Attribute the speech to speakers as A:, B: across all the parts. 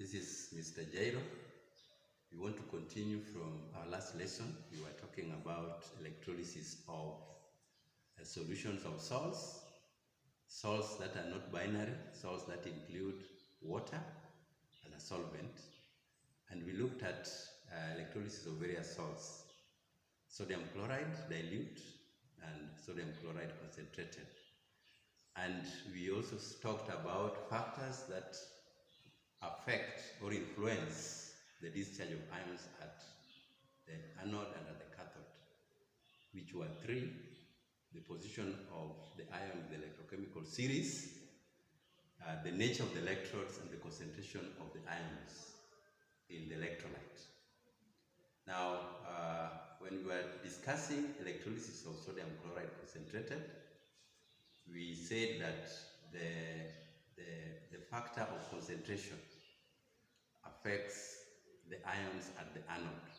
A: This is Mr. Jairo. We want to continue from our last lesson. We were talking about electrolysis of solutions of salts that are not binary, salts that include water as a solvent. And we looked at electrolysis of various salts: sodium chloride dilute and sodium chloride concentrated. And we also talked about factors that affect or influence the discharge of ions at the anode and at the cathode, which were three: the position of the ion in the electrochemical series, the nature of the electrodes, and the concentration of the ions in the electrolyte. Now, when we were discussing electrolysis of sodium chloride concentrated, we said that the factor of concentration affects the ions at the anode,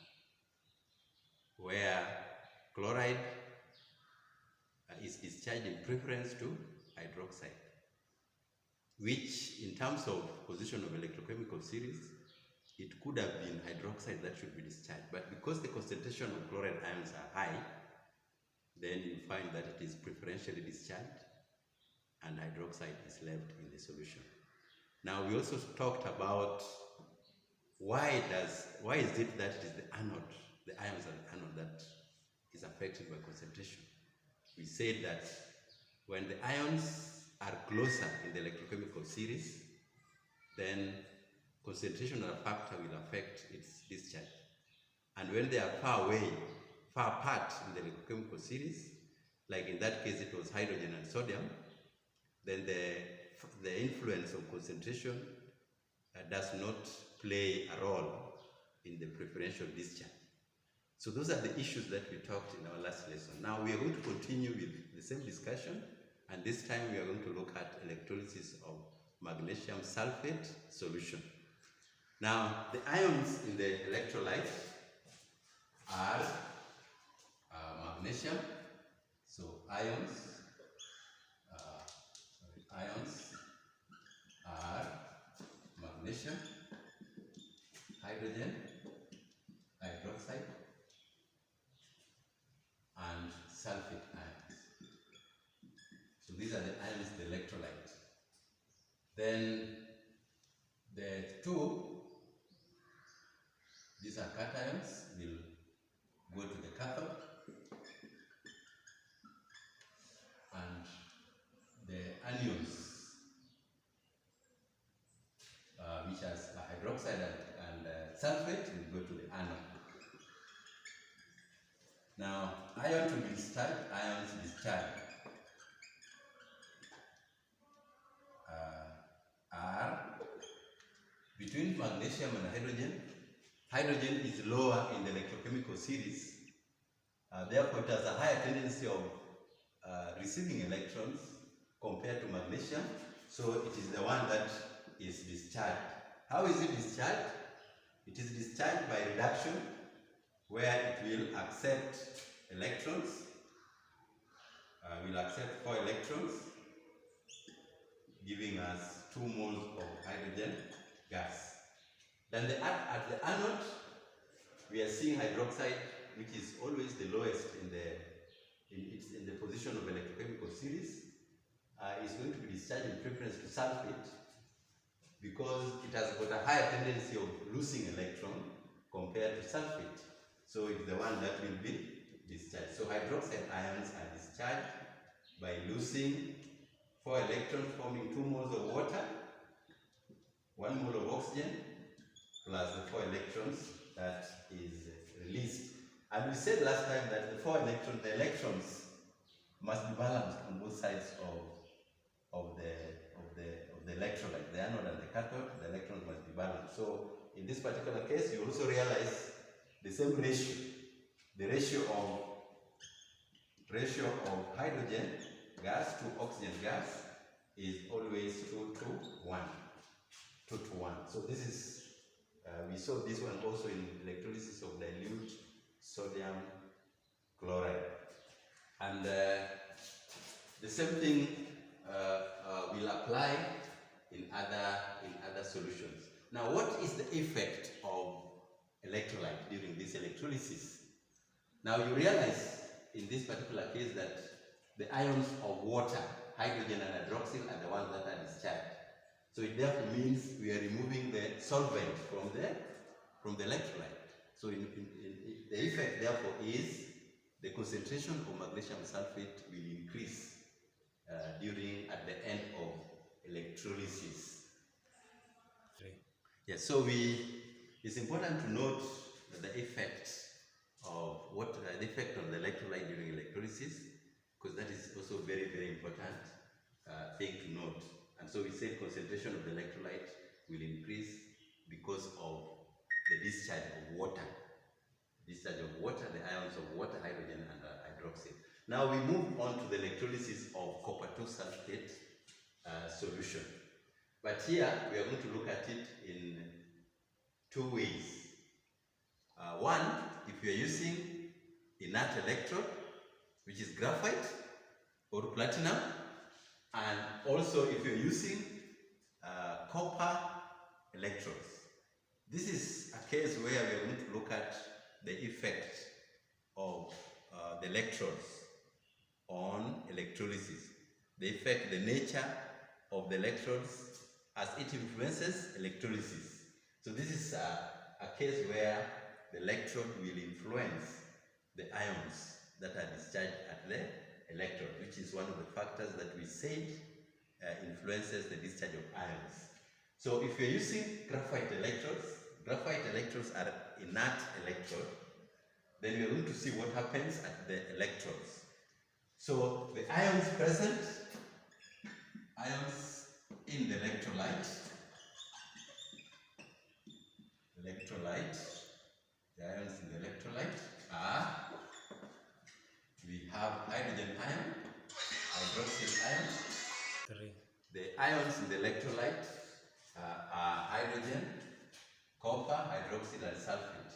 A: where chloride is discharged in preference to hydroxide, which in terms of position of electrochemical series, it could have been hydroxide that should be discharged, but because the concentration of chloride ions are high, then you find that it is preferentially discharged and hydroxide is left in the solution. Now, we also talked about why is it that it is the anode, the ions at the anode, that is affected by concentration. We said that when the ions are closer in the electrochemical series, then concentration of a factor will affect its discharge. And when they are far apart in the electrochemical series, like in that case it was hydrogen and sodium, then the influence of concentration does not play a role in the preferential discharge. So those are the issues that we talked in our last lesson. Now we are going to continue with the same discussion, and this time we are going to look at electrolysis of magnesium sulfate solution. Now, the ions in the electrolyte are magnesium, so ions are magnesium, hydrogen, hydroxide, and sulfate ions. So these are the ions in the electrolyte. Then the two, these are cations, will go to the cathode, and the anions, which has hydroxide and sulfate, will go to the anode. Now, ion to be discharged, ions discharged are between magnesium and hydrogen. Hydrogen is lower in the electrochemical series, therefore it has a higher tendency of receiving electrons compared to magnesium, so it is the one that is discharged. How is it discharged? It is discharged by reduction, where it will accept electrons, will accept 4 electrons, giving us 2 moles of hydrogen gas. Then at the anode, we are seeing hydroxide, which is always the lowest in the position of electrochemical series, is going to be discharged in preference to sulfate, because it has got a higher tendency of losing electron compared to sulfate. So it's the one that will be discharged. So hydroxide ions are discharged by losing 4 electrons, forming 2 moles of water, 1 mole of oxygen, plus the 4 electrons that is released. And we said last time that the electrons must be balanced on both sides of the electrolyte, the anode and the cathode. The electrons must be balanced. So in this particular case, you also realize the same ratio. The ratio of hydrogen gas to oxygen gas is always 2 to 1. 2 to 1. So this is, we saw this one also in electrolysis of dilute sodium chloride. And the same thing will apply in other solutions. Now, what is the effect of electrolyte during this electrolysis? Now, you realize in this particular case that the ions of water, hydrogen and hydroxyl, are the ones that are discharged. So it therefore means we are removing the solvent from the electrolyte. So the effect therefore is the concentration of magnesium sulfate will increase at the end of electrolysis. Yes, so it's important to note the effect of the effect of the electrolyte during electrolysis, because that is also very, very important thing to note. And so we said concentration of the electrolyte will increase because of the discharge of water. The ions of water, hydrogen and hydroxyl. Now we move on to the electrolysis of copper 2 sulfate solution. But here we are going to look at it in two ways. One, if you are using inert electrode, which is graphite or platinum, and also if you're using copper electrodes. This is a case where we are going to look at the effect of the electrodes on electrolysis. The nature of the electrodes as it influences electrolysis. So this is a case where the electrode will influence the ions that are discharged at the electrode, which is one of the factors that we said influences the discharge of ions. So if you're using graphite electrodes are inert electrode, then we're going to see what happens at the electrodes. So the ions present, ions in the electrolyte, the ions in the electrolyte are, we have hydrogen ion, hydroxyl ion. The ions in the electrolyte are hydrogen, copper, hydroxyl and sulfate.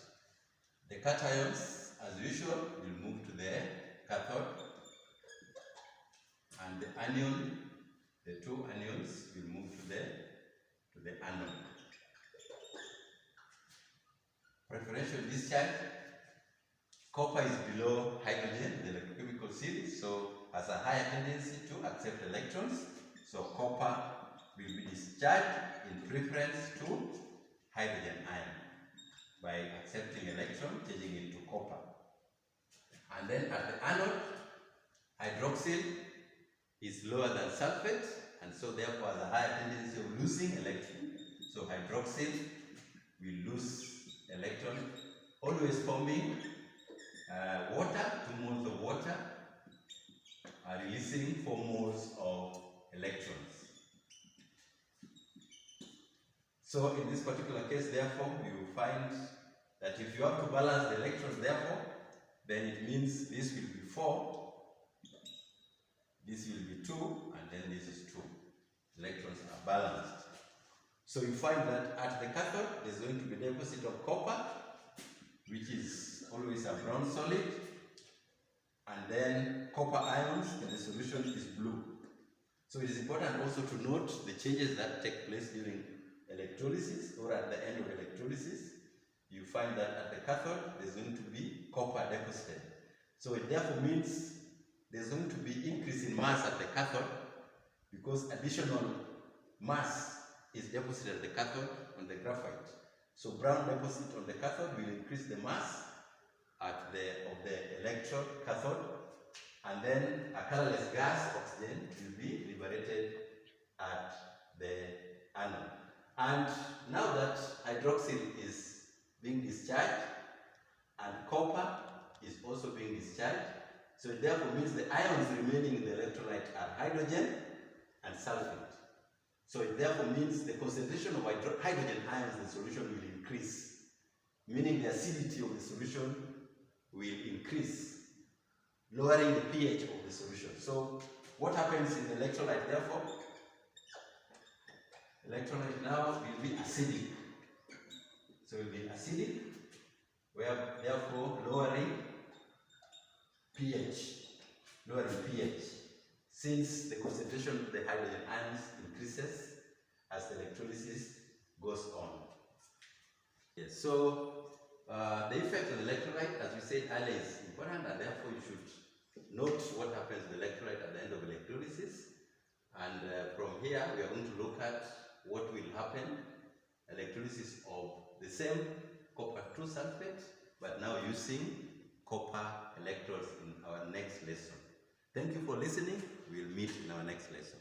A: The cations, as usual, will move to the cathode, and the anion, the two anions will move to the anode. Preferential discharge, copper is below hydrogen in the electrochemical series, so has a higher tendency to accept electrons, so copper will be discharged in preference to hydrogen ion by accepting electron, changing it to copper. And then at the anode, hydroxyl is lower than sulfate, and so therefore has a higher tendency of losing electron. So hydroxyl will lose electron, always forming water, 2 moles of water are releasing 4 moles of electrons. So in this particular case, therefore, you will find that if you have to balance the electrons, therefore, then it means this will be 4, this will be 2, and then this is 2. Electrons are balanced. So you find that at the cathode, there's going to be a deposit of copper, which is always a brown solid, and then copper ions, and the solution is blue. So it is important also to note the changes that take place during electrolysis or at the end of electrolysis. You find that at the cathode, there's going to be copper deposited. So it therefore means there's going to be increase in mass at the cathode because additional mass is deposited at the cathode on the graphite. So brown deposit on the cathode will increase the mass of the electrode cathode, and then a colorless gas, oxygen, will be liberated at the anode. And now that hydroxyl is being discharged and copper is also being discharged, so it therefore means the ions remaining in the electrolyte are hydrogen and sulfate. So it therefore means the concentration of hydrogen ions in the solution will increase, meaning the acidity of the solution will increase, lowering the pH of the solution. So what happens in the electrolyte therefore? Electrolyte now will be acidic. So it will be acidic, where therefore lowering pH, since the concentration of the hydrogen ions increases as the electrolysis goes on. Yes, so the effect of the electrolyte, as we said earlier, is important, and therefore you should note what happens to the electrolyte at the end of electrolysis. And from here, we are going to look at what will happen, electrolysis of the same copper 2 sulfate, but now using copper electrodes in our next lesson. Thank you for listening. We'll meet in our next lesson.